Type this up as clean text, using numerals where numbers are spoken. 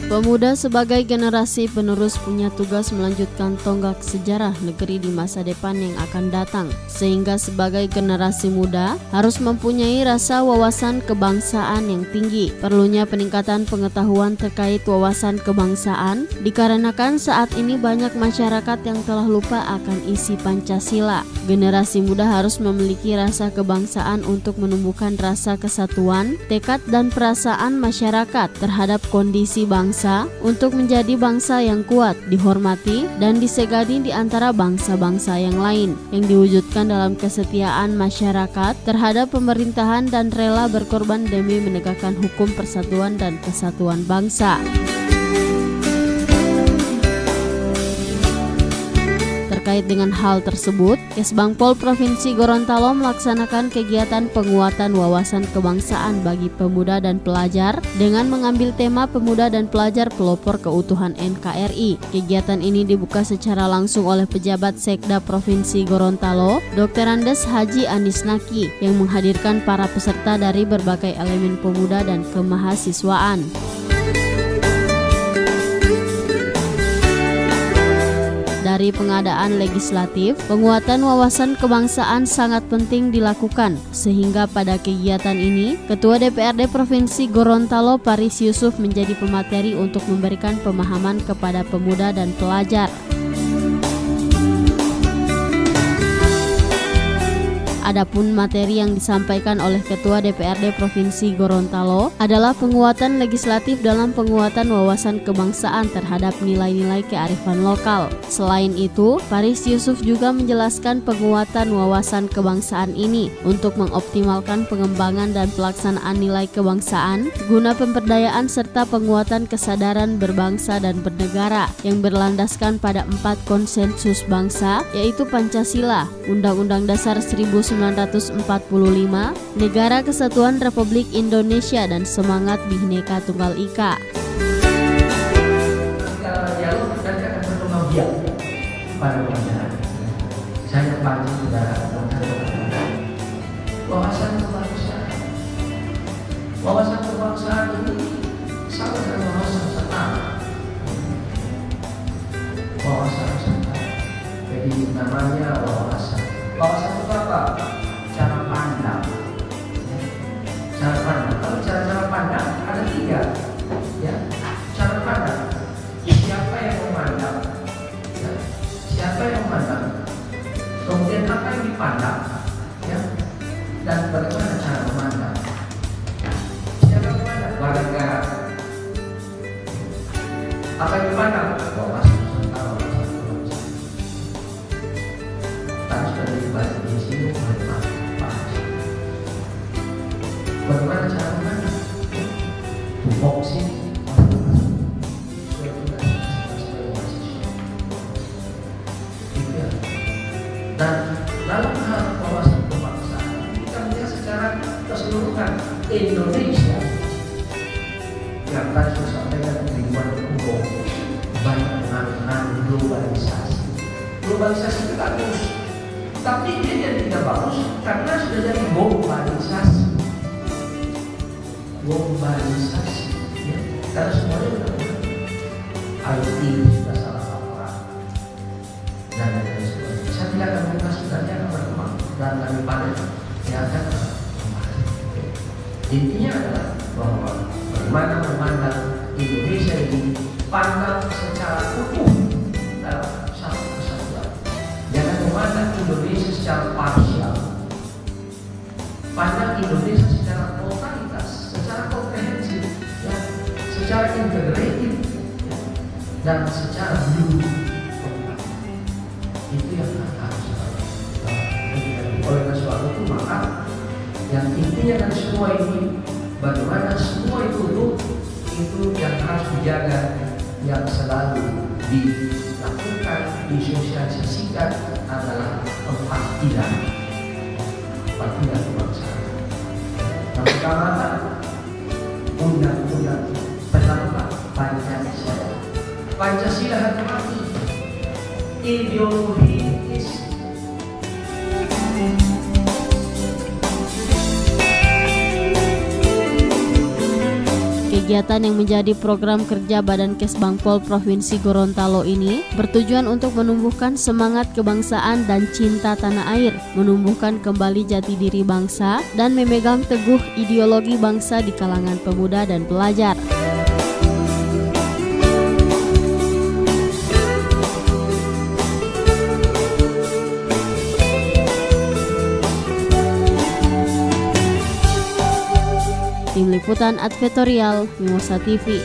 Pemuda sebagai generasi penerus punya tugas melanjutkan tonggak sejarah negeri di masa depan yang akan datang. Sehingga sebagai generasi muda harus mempunyai rasa wawasan kebangsaan yang tinggi. Perlunya peningkatan pengetahuan terkait wawasan kebangsaan dikarenakan saat ini banyak masyarakat yang telah lupa akan isi Pancasila. Generasi muda harus memiliki rasa kebangsaan untuk menumbuhkan rasa kesatuan, tekad dan perasaan masyarakat terhadap kondisi bangsa untuk menjadi bangsa yang kuat, dihormati, dan disegani di antara bangsa-bangsa yang lain, yang diwujudkan dalam kesetiaan masyarakat terhadap pemerintahan dan rela berkorban demi menegakkan hukum persatuan dan kesatuan bangsa. Terkait dengan hal tersebut, Kesbangpol Provinsi Gorontalo melaksanakan kegiatan penguatan wawasan kebangsaan bagi pemuda dan pelajar dengan mengambil tema pemuda dan pelajar pelopor keutuhan NKRI. Kegiatan ini dibuka secara langsung oleh pejabat Sekda Provinsi Gorontalo, Dr. Andes Haji Anis Naki, yang menghadirkan para peserta dari berbagai elemen pemuda dan kemahasiswaan. Dari pengadaan legislatif, penguatan wawasan kebangsaan sangat penting dilakukan, sehingga pada kegiatan ini, Ketua DPRD Provinsi Gorontalo Paris Yusuf menjadi pemateri untuk memberikan pemahaman kepada pemuda dan pelajar. Adapun materi yang disampaikan oleh Ketua DPRD Provinsi Gorontalo adalah penguatan legislatif dalam penguatan wawasan kebangsaan terhadap nilai-nilai kearifan lokal. Selain itu, Paris Yusuf juga menjelaskan penguatan wawasan kebangsaan ini untuk mengoptimalkan pengembangan dan pelaksanaan nilai kebangsaan guna pemberdayaan serta penguatan kesadaran berbangsa dan bernegara yang berlandaskan pada 4 konsensus bangsa, yaitu Pancasila, Undang-Undang Dasar 1945, Negara Kesatuan Republik Indonesia, dan semangat Bhinneka Tunggal Ika. Dialog dan akan berkembang biak pada pelajaran. Saya pagi sudah wawasan kebangsaan. Wawasan kebangsaan ini sama dengan wawasan setara. Wawasan setara. Jadi namanya wawasan. Wawasan itu apa? Cara pandang. Cara pandang. Kalau cara pandang ada 3. Ya, cara pandang. Siapa yang memandang? Ya. Siapa yang memandang? Kemudian apa yang dipandang? Ya. Dan bagaimana cara memandang? Siapa yang memandang? Warga negara. Apa yang dipandang? Wawasan setara. Di sini bagaimana cara mana? Tupoksi dan dalam hal wawasan kebangsaan kita melihat secara keseluruhan Indonesia yang tadi saya sampaikan ribuan umum banyak dengan globalisasi. Globalisasi itu bagus, tapi dia yang tidak bagus karena sudah jadi globalisasi. Globalisasi, ya. Karena semuanya sudah IT sudah salah kaprah dan lain sebagainya. Saya tidak akan buka sebenarnya akan berkembang dan daripada yang akan kembali. Intinya adalah bahwa bagaimana memandang Indonesia ini pandang secara utuh dalam satu kesatuan. Jangan memandang Indonesia secara parsial. Pandang Indonesia secara totalitas, secara komprehensif, ya, secara integratif, ya, dan secara blue. Itu yang harus dilakukan. Oleh sebab itu maka yang intinya dari semua ini, bagaimana semua itu yang harus dijaga, yang selalu dilakukan, disosialisasikan adalah 4 pilar kebangsaan. Yang pertama, undang-undang pertama Pancasila. Pancasila harga mati. Ideologi is Kegiatan yang menjadi program kerja Badan Kesbangpol Provinsi Gorontalo ini bertujuan untuk menumbuhkan semangat kebangsaan dan cinta tanah air, menumbuhkan kembali jati diri bangsa, dan memegang teguh ideologi bangsa di kalangan pemuda dan pelajar. Tim Liputan Advertorial Mimosa TV.